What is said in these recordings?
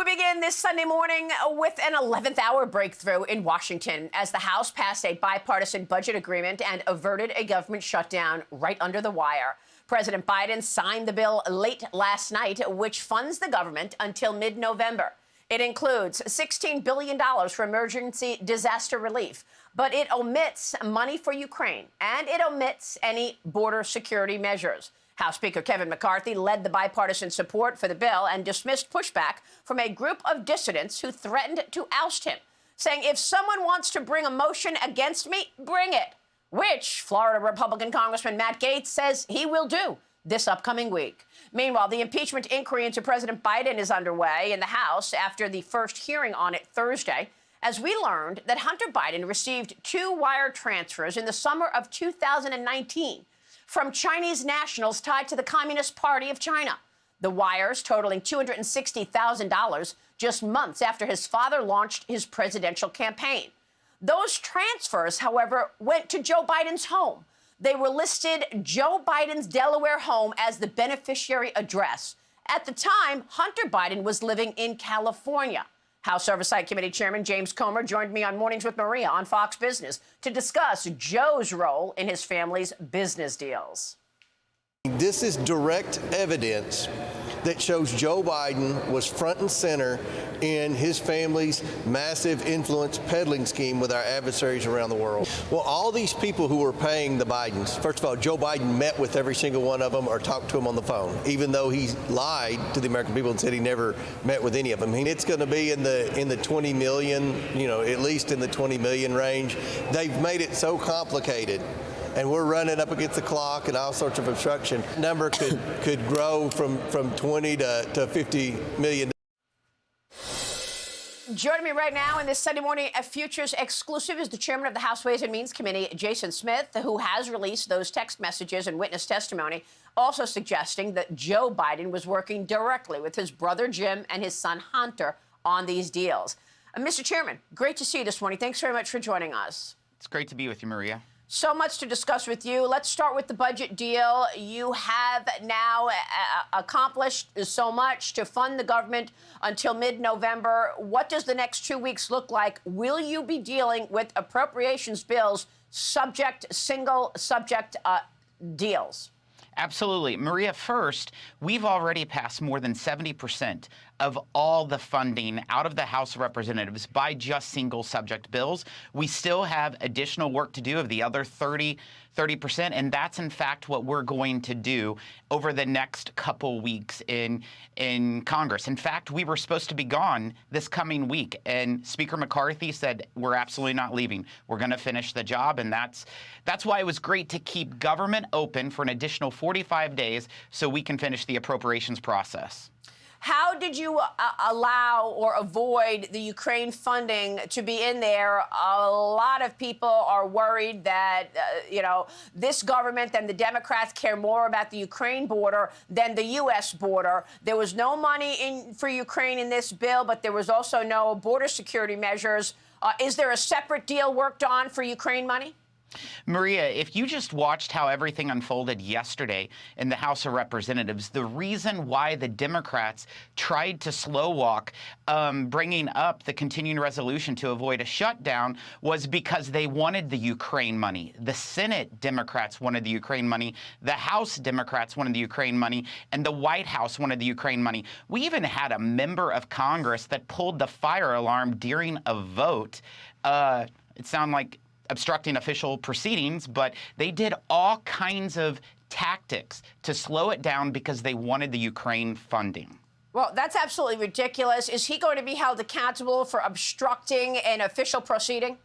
begin this Sunday morning with an 11th hour breakthrough in Washington as the House passed a bipartisan budget agreement and averted a government shutdown right under the wire. President Biden signed the bill late last night, which funds the government until mid-November. It includes $16 billion for emergency disaster relief, but it omits money for Ukraine, and it omits any border security measures. House Speaker Kevin McCarthy led the bipartisan support for the bill and dismissed pushback from a group of dissidents who threatened to oust him, saying if someone wants to bring a motion against me, bring it, which Florida Republican Congressman Matt Gaetz says he will do this upcoming week. Meanwhile, the impeachment inquiry into President Biden is underway in the House after the first hearing on it Thursday, as we learned that Hunter Biden received 2 wire transfers in the summer of 2019 from Chinese nationals tied to the Communist Party of China. The wires totaling $260,000 just months after his father launched his presidential campaign. Those transfers, however, went to Joe Biden's home. They were listed Joe Biden's Delaware home as the beneficiary address. At the time, Hunter Biden was living in California. House Oversight Committee Chairman James Comer joined me on Mornings with Maria on Fox Business to discuss Joe's role in his family's business deals. This is direct evidence that shows Joe Biden was front and center in his family's massive influence peddling scheme with our adversaries around the world. Well, all these people who were paying the Bidens, first of all, Joe Biden met with every single one of them or talked to them on the phone, even though he lied to the American people and said he never met with any of them. I mean, it's going to be in the 20 million, at least in the 20 million range. They've made it so complicated, and we're running up against the clock and all sorts of obstruction. Number could grow from 20 to 50 million. Joining me right now in this Sunday morning Futures exclusive is the chairman of the House Ways and Means Committee, Jason Smith, who has released those text messages and witness testimony, also suggesting that Joe Biden was working directly with his brother Jim and his son Hunter on these deals. Mr. Chairman, great to see you this morning. Thanks very much for joining us. It's great to be with you, Maria. So much to discuss with you. Let's start with the budget deal. You have now accomplished so much to fund the government until mid-November. What does the next 2 weeks look like? Will you be dealing with appropriations bills single subject deals? Absolutely. Maria, first, we've already passed more than 70% of all the funding out of the House of Representatives by just single subject bills. We still have additional work to do of the other 30%, and that's in fact what we're going to do over the next couple weeks in Congress. In fact, we were supposed to be gone this coming week, and Speaker McCarthy said we're absolutely not leaving. We're going to finish the job, and that's why it was great to keep government open for an additional 45 days so we can finish the appropriations process. How did you allow or avoid the Ukraine funding to be in there? A lot of people are worried that, this government and the Democrats care more about the Ukraine border than the U.S. border. There was no money for Ukraine in this bill, but there was also no border security measures. Is there a separate deal worked on for Ukraine money? Maria, if you just watched how everything unfolded yesterday in the House of Representatives, the reason why the Democrats tried to slow walk bringing up the continuing resolution to avoid a shutdown was because they wanted the Ukraine money. The Senate Democrats wanted the Ukraine money. The House Democrats wanted the Ukraine money. And the White House wanted the Ukraine money. We even had a member of Congress that pulled the fire alarm during a vote. It sounded like obstructing official proceedings, but they did all kinds of tactics to slow it down because they wanted the Ukraine funding. Well, that's absolutely ridiculous. Is he going to be held accountable for obstructing an official proceeding?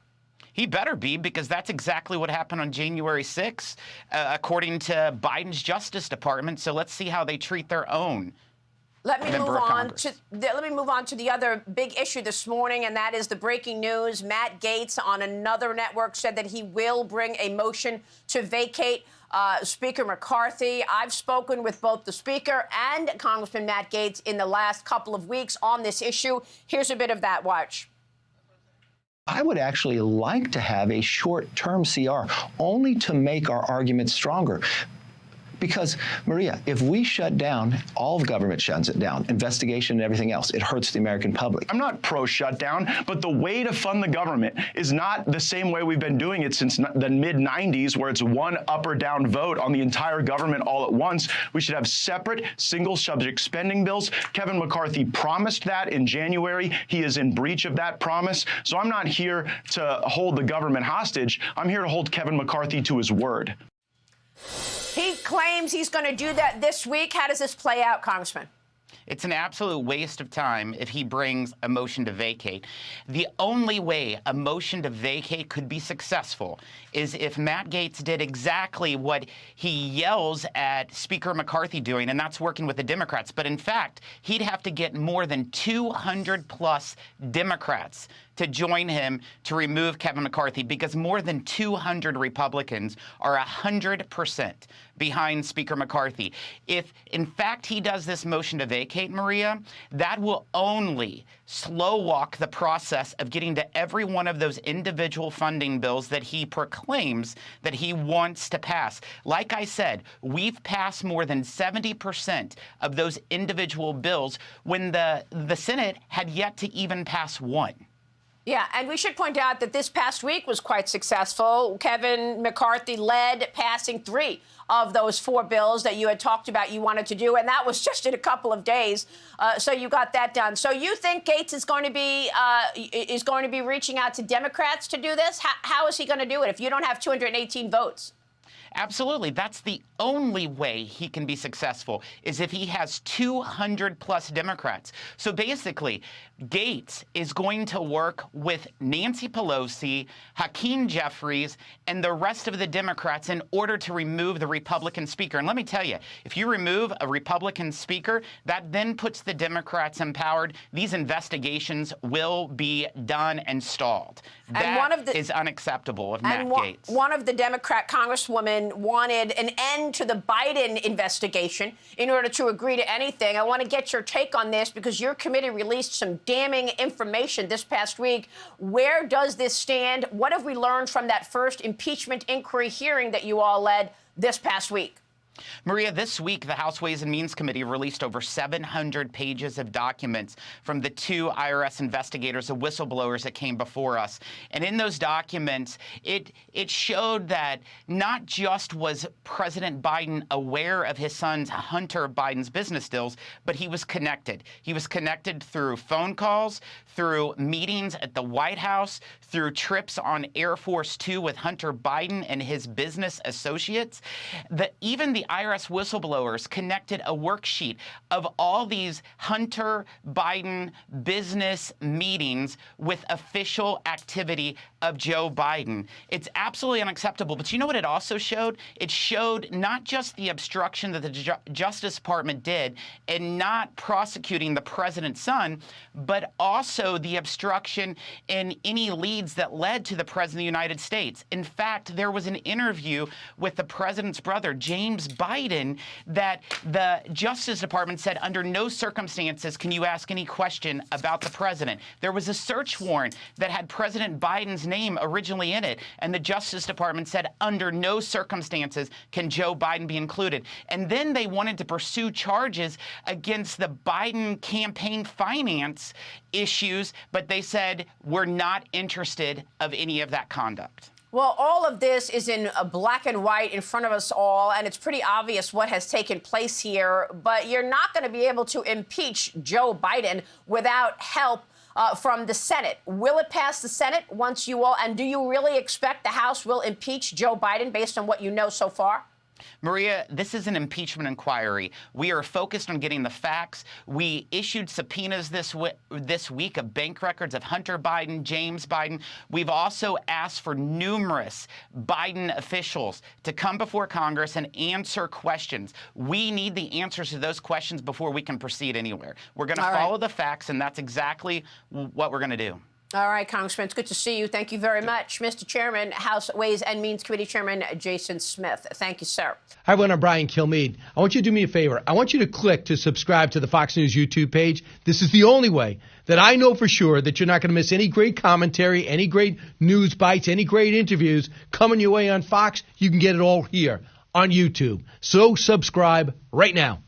He better be, because that's exactly what happened on January 6th, according to Biden's Justice Department. So let's see how they treat their own. Let me move on to the other big issue this morning, and that is the breaking news. Matt Gaetz on another network said that he will bring a motion to vacate Speaker McCarthy. I've spoken with both the Speaker and Congressman Matt Gaetz in the last couple of weeks on this issue. Here's a bit of that. Watch. I would actually like to have a short-term CR only to make our argument stronger. Because, Maria, if we shut down, all of government shuts it down, investigation and everything else, it hurts the American public. I'm not pro-shutdown, but the way to fund the government is not the same way we've been doing it since the mid-90s, where it's one up or down vote on the entire government all at once. We should have separate single-subject spending bills. Kevin McCarthy promised that in January. He is in breach of that promise. So I'm not here to hold the government hostage. I'm here to hold Kevin McCarthy to his word. He claims he's going to do that this week. How does this play out, Congressman? It's an absolute waste of time if he brings a motion to vacate. The only way a motion to vacate could be successful is if Matt Gaetz did exactly what he yells at Speaker McCarthy doing, and that's working with the Democrats. But in fact, he'd have to get more than 200+ Democrats to join him to remove Kevin McCarthy, because more than 200 Republicans are 100% behind Speaker McCarthy. If, in fact, he does this motion to vacate, Maria, that will only slow walk the process of getting to every one of those individual funding bills that he proclaims that he wants to pass. Like I said, we've passed more than 70% of those individual bills when the Senate had yet to even pass one. Yeah, and we should point out that this past week was quite successful. Kevin McCarthy led passing 3 of those 4 bills that you had talked about you wanted to do, and that was just in a couple of days. So you got that done. So you think Gaetz is going to be reaching out to Democrats to do this? How is he going to do it if you don't have 218 votes? Absolutely. That's the only way he can be successful, is if he has 200+ Democrats. So basically, Gaetz is going to work with Nancy Pelosi, Hakeem Jeffries, and the rest of the Democrats in order to remove the Republican speaker. And let me tell you, if you remove a Republican speaker, that then puts the Democrats empowered. These investigations will be done and stalled. That is unacceptable of Matt Gaetz. One of the Democrat congresswomen wanted an end to the Biden investigation in order to agree to anything. I want to get your take on this because your committee released some damning information this past week. Where does this stand? What have we learned from that first impeachment inquiry hearing that you all led this past week? Maria, this week, the House Ways and Means Committee released over 700 pages of documents from the 2 IRS investigators, the whistleblowers that came before us. And in those documents, it showed that not just was President Biden aware of his son Hunter Biden's business deals, but he was connected. He was connected through phone calls, through meetings at the White House, through trips on Air Force Two with Hunter Biden and his business associates. Even the IRS whistleblowers connected a worksheet of all these Hunter Biden business meetings with official activity of Joe Biden. It's absolutely unacceptable. But you know what it also showed? It showed not just the obstruction that the Justice Department did in not prosecuting the president's son, but also the obstruction in any leads that led to the president of the United States. In fact, there was an interview with the president's brother, James Biden, that the Justice Department said under no circumstances can you ask any question about the president. There was a search warrant that had President Biden's name originally in it, and the Justice Department said under no circumstances can Joe Biden be included. And then they wanted to pursue charges against the Biden campaign finance issues, but they said we're not interested of any of that conduct. Well, all of this is in black and white in front of us all, and it's pretty obvious what has taken place here. But you're not going to be able to impeach Joe Biden without help from the Senate. Will it pass the Senate once you all, and do you really expect the House will impeach Joe Biden based on what you know so far? Maria, this is an impeachment inquiry. We are focused on getting the facts. We issued subpoenas this week of bank records of Hunter Biden, James Biden. We've also asked for numerous Biden officials to come before Congress and answer questions. We need the answers to those questions before we can proceed anywhere. We're going to follow the facts, and that's exactly what we're going to do. All right, Congressman, it's good to see you. Thank you very much. Mr. Chairman, House Ways and Means Committee Chairman Jason Smith. Thank you, sir. Hi, everyone. I'm Brian Kilmeade. I want you to do me a favor. I want you to click to subscribe to the Fox News YouTube page. This is the only way that I know for sure that you're not going to miss any great commentary, any great news bites, any great interviews coming your way on Fox. You can get it all here on YouTube. So subscribe right now.